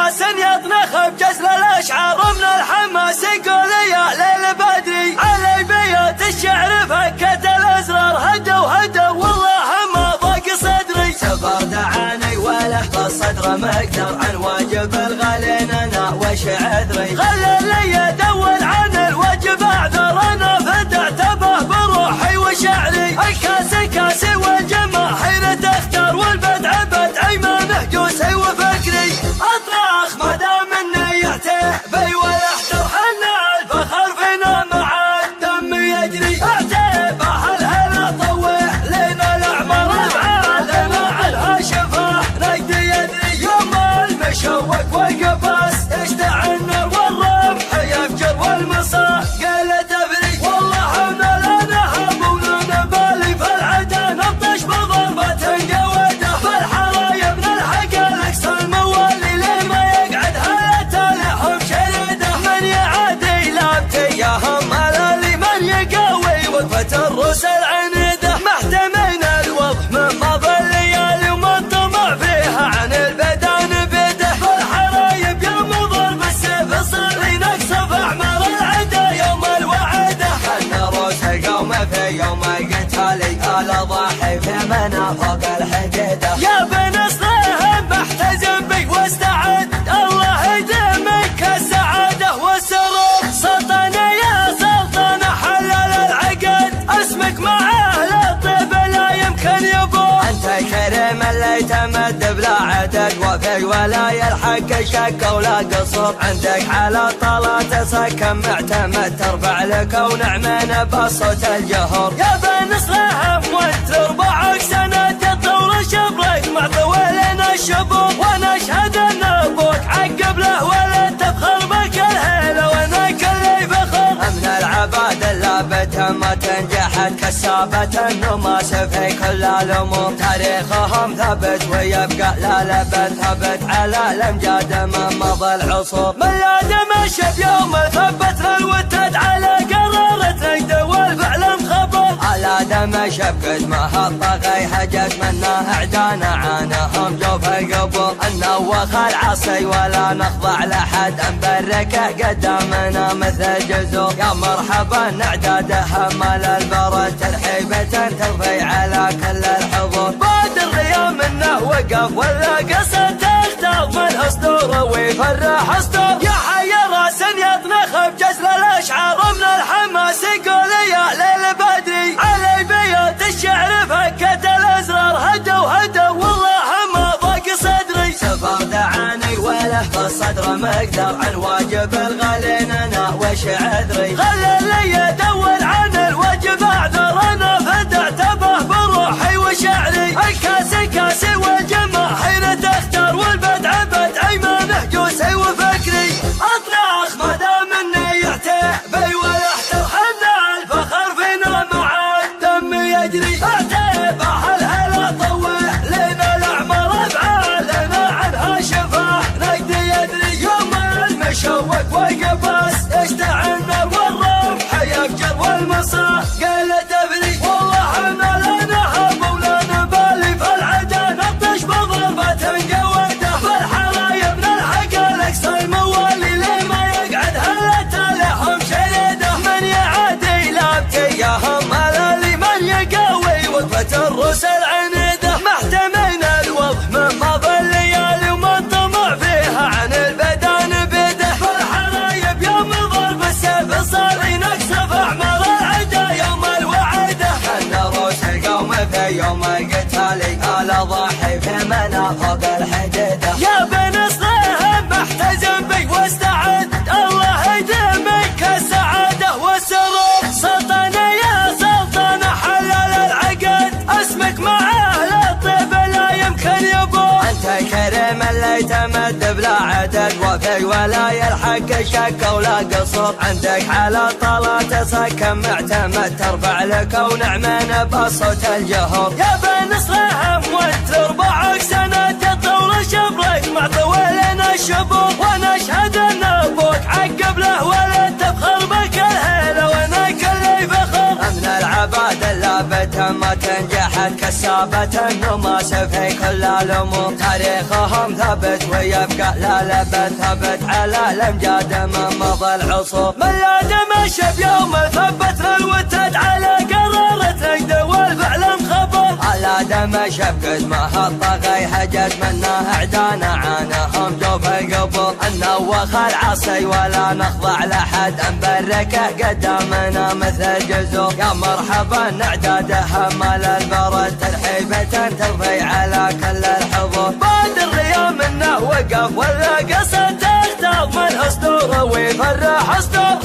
راس يطنخ بجزل الاشعار من الحماس يقول يا ليل بدري علي بيوت الشعر فكت الازرار هدوا والله ما ضاق صدري سفر دعاني وله بالصدر مقدر عن واجب الغالين انا وش عذري خلى لي يدور عن الواجب اعذر انا فدعت به بروحي وشعري الكاسي والجماهير تختار والبدع بدع ايمانه جوسي وفكري اطرخ ما دام نيته بي ويحتر حنا الفخر فينا مع الدم يجري اعتبه الهلا طوع لنا الاعمار العالم عنها شفاه نقدي يدري يوم المشوق والقفاص يشتعل النار والرمح يفجر والمصاع قال تبري والله انا لا نهب ولا نبالي فالعدا نبطش بضربة قوده فالحرايا من الحق الاقصى الموالي لما يقعد هلته لهم شريده من يعادي لابتي يا هم الالي من يقوي وقفة الرسل عنيده محتمين الوضع من مضى الليالي ومن طمع فيها عن البدان بيده فالحرايب يوم ضرب السيف صار نقص في اعمار العدا يوم الوعده كان روس القوم في يوم القتالي قال ضاحي في منا فوق الحديده يا بن اصلهم محتزم بي واستعد الله يديمك السعاده والسرور سلطنه يا سلطنه حلل العقد اسمك مع اهل الطيب لا يمكن يبور انت كريم اللي تمد بلا عدد وفي ولايا الحق شك ولا قصور عندك على طلات سكن معتمد ترفع لك ونعمين بصوت الجهور يا بن اصلهم وانت ربعك سند الطور شبرك مع طويلين الشبور وانا اشهد ان ابوك عقب له ولا تفخر بك الهيله وانا كلي فخر من العباد اللابته ما تنجحت كسابه النماس في كل الامور تاريخهم ثبت ويبقى لا لبث ثبت على الامجاد من مضى العصور من لا دمش بيوم ثبت الوتد على قرارة نقد والفعل مخبر على دمش بقد ما هالطغي حجت منا اعدانا عانهم جوف القبور النوخ العصي ولا نخضع لحد نبركه قدامنا مثل جزور يا مرحبا اعداده مال البرد ترحيبة ترفي على كل الحضور بادر يا منه وقف ولا قصد تختار من اسطوره ويفرح اسطور يا حي راس يطنخ بجزل الاشعار من الحماس يقول يا ليل بدري علي بيوت الشعر فكت الازرار هدوا والله ما ضاق صدري سفر دعاني وله بالصدر مقدر عن واجب الغالين انا وش عذري خلى لي يدور عن الواجب اعذر انا فدعت به بروحي وشعري الكاسي والجماهير تختار والبدع بدع ايمانه جوسي وفكري اطرخ ما دام نيته بي ويحتر حنا الفخر فينا مع الدم يجري اعتبه الهلا طوع لنا الاعمار العالم عنها شفاه نقدي يدري يوم المشوق والقفاص يشتعل النار والرمح يفجر والمصاع قال تبري والله انا لا نهب ولا نبالي فالعدا نبطش بضربة قوده فالحرايا من الحق الاقصى الموالي لما يقعد هلته لهم شريده من يعادي لابتي يا هم الالي من يقوي وقفة الرسل عنيده محتمين الوضع من مضى الليالي ومن طمع فيها عن البدان بيده فالحرايب يوم ضرب السيف صار نقص في اعمار العدا يوم الوعده كان روس القوم في يوم القتالي قال ضاحي في منا فوق الحديده يا بن اصلهم محتزم بي واستعد الله يديمك السعاده والسرور سلطنه يا سلطنه حلل العقد اسمك مع اهل الطيب لا يمكن يبور انت كريم اللي تمد بلا عدد وفي ولايا الحق شك ولا قصور عندك على طلات سكن معتمد ترفع لك ونعمين بصوت الجهور يا بن اصلهم وانت ربعك سند الطور شبرك مع طويلين الشبور وانا اشهد ان ابوك عقب له ولا تفخر بك الهيله وانا كلي فخر من العباد اللابته ما تنجحت كسابة النماس في كل الأمور، تاريخهم ثبت ويبقى لا لبث ثبت على الأمجاد من مضى العصور. ميلاد مشى بيوم ثبت الوتد على قرارة نقد والفعل انخبر، على دم شفقد ما الطغي حجت منه اعدانا عانهم جوف القبور. نوخ العصي ولا نخضع لحد نبركه قدامنا مثل جزور. يا مرحبا اعداده مال البرد ترحيبة ترضي على كل الحضور. بعد الريام منه وقف ولا قصد تختار من اسطوره ويفرح اسطور.